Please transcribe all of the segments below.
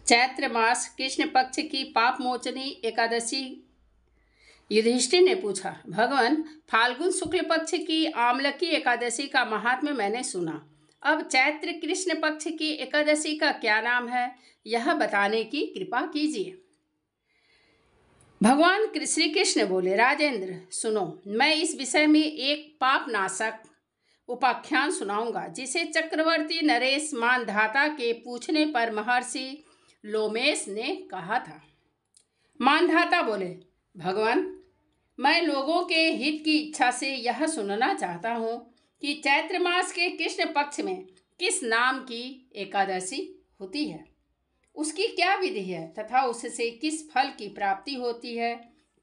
चैत्र मास कृष्ण पक्ष की पाप मोचनी एकादशी। युधिष्ठिर ने पूछा, भगवान, फाल्गुन शुक्ल पक्ष की आमलकी एकादशी का महात्म्य मैंने सुना। अब चैत्र कृष्ण पक्ष की एकादशी का क्या नाम है, यह बताने की कृपा कीजिए। भगवान श्री कृष्ण बोले, राजेंद्र सुनो, मैं इस विषय में एक पाप नाशक उपाख्यान सुनाऊंगा, जिसे चक्रवर्ती नरेश मानधाता के पूछने पर महर्षि लोमेश ने कहा था। मानधाता बोले, भगवान, मैं लोगों के हित की इच्छा से यह सुनना चाहता हूँ कि चैत्र मास के कृष्ण पक्ष में किस नाम की एकादशी होती है, उसकी क्या विधि है तथा उससे किस फल की प्राप्ति होती है,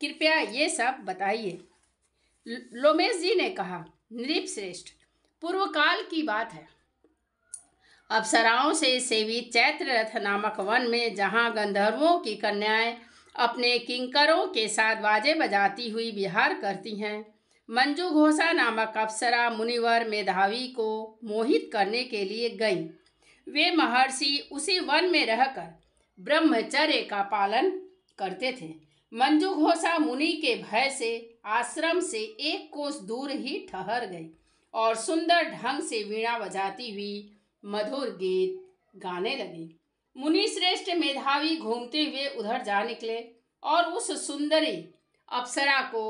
कृपया ये सब बताइए। लोमेश जी ने कहा, नृपश्रेष्ठ, पूर्व काल की बात है। अप्सराओं से सेवित चैत्र रथ नामक वन में, जहाँ गंधर्वों की कन्याएं अपने किंकरों के साथ बाजे बजाती हुई विहार करती हैं, मंजू घोषा नामक अप्सरा मुनिवर मेधावी को मोहित करने के लिए गई। वे महर्षि उसी वन में रहकर ब्रह्मचर्य का पालन करते थे। मंजू घोषा मुनि के भय से आश्रम से एक कोस दूर ही ठहर गई और सुंदर ढंग से वीणा बजाती हुई मधुर गीत गाने लगी। मुनि श्रेष्ठ मेधावी घूमते हुए उधर जा निकले और उस सुंदरी अप्सरा को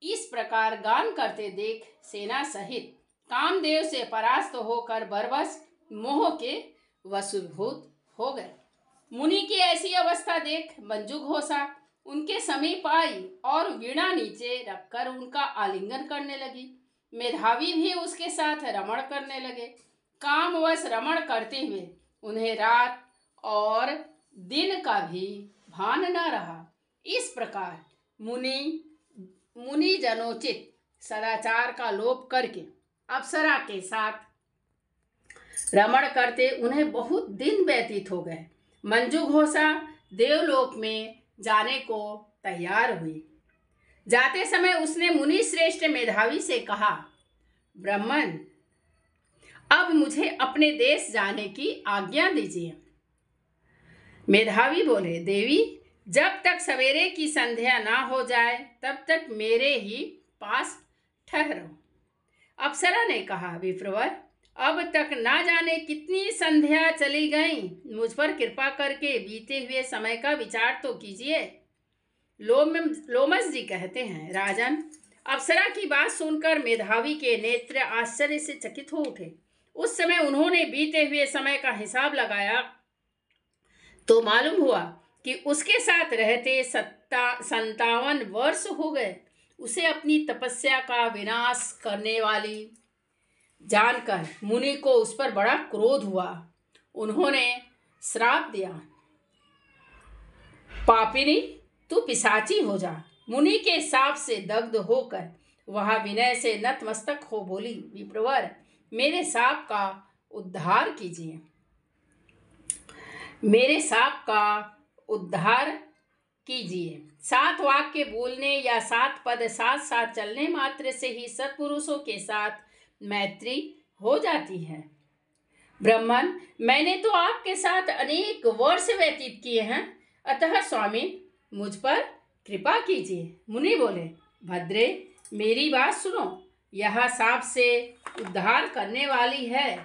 इस प्रकार गान करते देख सेना सहित कामदेव से परास्त होकर बरबस मोह के वशीभूत हो गए। मुनि की ऐसी अवस्था देख मंजू घोषा उनके समीप आई और वीणा नीचे रखकर उनका आलिंगन करने लगी। मेधावी भी उसके साथ रमण करने लगे। कामवश रमण करते हुए उन्हें रात और दिन का भी भान न रहा। इस प्रकार मुनि जनोचित सदाचार का लोप करके अप्सरा के साथ रमण करते उन्हें बहुत दिन व्यतीत हो गए। मंजू घोषा देवलोक में जाने को तैयार हुई। जाते समय उसने मुनि श्रेष्ठ मेधावी से कहा, ब्राह्मण, अब मुझे अपने देश जाने की आज्ञा दीजिए। मेधावी बोले, देवी, जब तक सवेरे की संध्या ना हो जाए तब तक मेरे ही पास ठहरो। अप्सरा ने कहा, विप्रवर, अब तक ना जाने कितनी संध्या चली गई, मुझ पर कृपा करके बीते हुए समय का विचार तो कीजिए। लोमस जी कहते हैं, राजन, अप्सरा की बात सुनकर मेधावी के नेत्र आश्चर्य से चकित हो उठे। उस समय उन्होंने बीते हुए समय का हिसाब लगाया तो मालूम हुआ कि उसके साथ रहते 57 वर्ष हो गए। उसे अपनी तपस्या का विनाश करने वाली जानकर मुनि को उस पर बड़ा क्रोध हुआ। उन्होंने श्राप दिया, पापिनी, तू पिशाची हो जा। मुनि के शाप से दग्ध होकर वह विनय से नतमस्तक हो बोली, विप्रवर, मेरे शाप का उद्धार कीजिए। मेरे शाप का उद्धार कीजिए। 7 वाक्य बोलने या 7 पद साथ साथ चलने मात्र से ही सत्पुरुषों के साथ मैत्री हो जाती है। ब्राह्मण, मैंने तो आपके साथ अनेक वर्ष व्यतीत किए हैं, अतः स्वामी मुझ पर कृपा कीजिए। मुनि बोले, भद्रे, मेरी बात सुनो, यह शाप से उद्धार करने वाली है,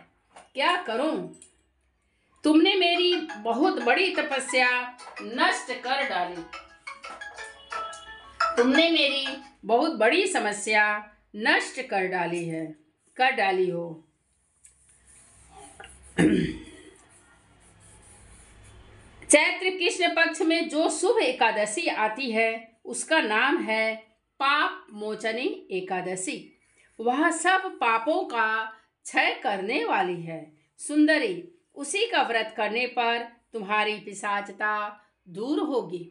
क्या करूं? तुमने मेरी बहुत बड़ी तपस्या नष्ट कर डाली। तुमने मेरी बहुत बड़ी समस्या नष्ट कर डाली हो। चैत्र कृष्ण पक्ष में जो शुभ एकादशी आती है उसका नाम है पाप मोचनी एकादशी। वह सब पापों का क्षय करने वाली है। सुंदरी, उसी का व्रत करने पर तुम्हारी पिशाचता दूर होगी।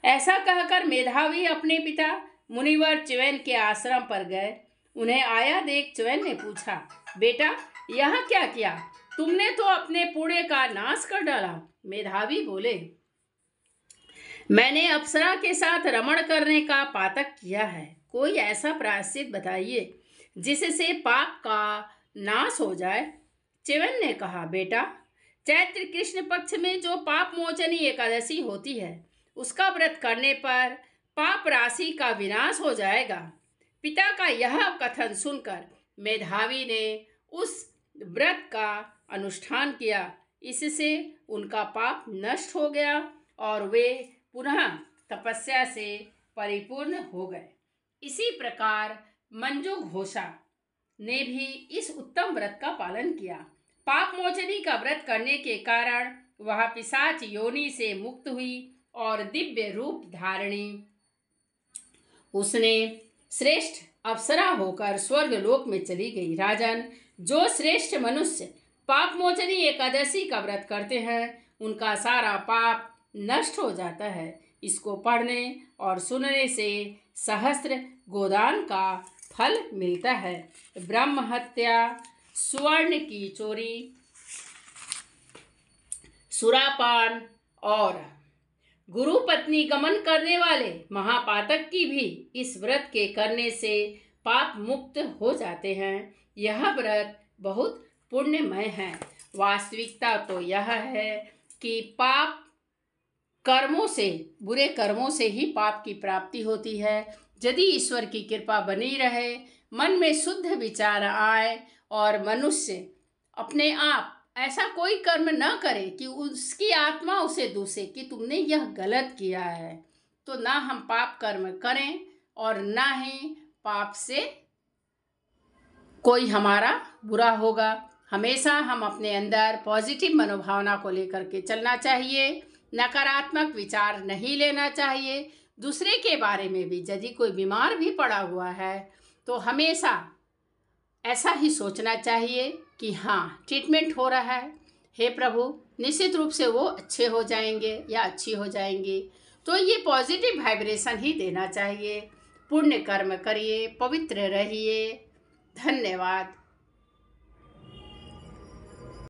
ऐसा कहकर मेधावी अपने पिता मुनिवर च्यवन के आश्रम पर गए। उन्हें आया देख च्यवन ने पूछा, बेटा, यह क्या किया? तुमने तो अपने पुण्य का नाश कर डाला। मेधावी बोले, मैंने अप्सरा के साथ रमण करने का पातक किया है। कोई ऐसा प्रायश्चित बताइए जिससे पाप का नाश हो जाए। च्यवन ने कहा, बेटा, चैत्र कृष्ण पक्ष में जो पाप मोचनी एकादशी होती है, उसका व्रत करने पर पाप राशि का विनाश हो जाएगा। पिता का यह कथन सुनकर मेधावी ने उस व्रत का अनुष्ठान किया। इससे उनका पाप नष्ट हो गया और वे पुनः तपस्या से परिपूर्ण हो गए। इसी प्रकार मंजू घोषा ने भी इस उत्तम व्रत का पालन किया। पाप मोचनी का व्रत करने के कारण वह पिशाच योनि से मुक्त हुई और दिव्य रूप धारणी उसने श्रेष्ठ अप्सरा होकर स्वर्ग लोक में चली गई। राजन, जो श्रेष्ठ मनुष्य पाप मोचनी एकादशी का व्रत करते हैं, उनका सारा पाप नष्ट हो जाता है। इसको पढ़ने और सुनने से सहस्त्र गोदान का फल मिलता है। ब्रह्म हत्या, स्वर्ण की चोरी, सुरापान और गुरु पत्नी गमन करने वाले महापातक की भी इस व्रत के करने से पाप मुक्त हो जाते हैं। यह व्रत बहुत पुण्यमय है। वास्तविकता तो यह है कि पाप कर्मों से, बुरे कर्मों से ही पाप की प्राप्ति होती है। यदि ईश्वर की कृपा बनी रहे, मन में शुद्ध विचार आए और मनुष्य अपने आप ऐसा कोई कर्म न करे कि उसकी आत्मा उसे दूसे कि तुमने यह गलत किया है, तो ना हम पाप कर्म करें और ना ही पाप से कोई हमारा बुरा होगा। हमेशा हम अपने अंदर पॉजिटिव मनोभावना को लेकर के चलना चाहिए, नकारात्मक विचार नहीं लेना चाहिए। दूसरे के बारे में भी, यदि कोई बीमार भी पड़ा हुआ है तो हमेशा ऐसा ही सोचना चाहिए कि हाँ, ट्रीटमेंट हो रहा है, हे प्रभु निश्चित रूप से वो अच्छे हो जाएंगे या अच्छी हो जाएंगी। तो ये पॉजिटिव वाइब्रेशन ही देना चाहिए। पुण्य कर्म करिए, पवित्र रहिए। धन्यवाद।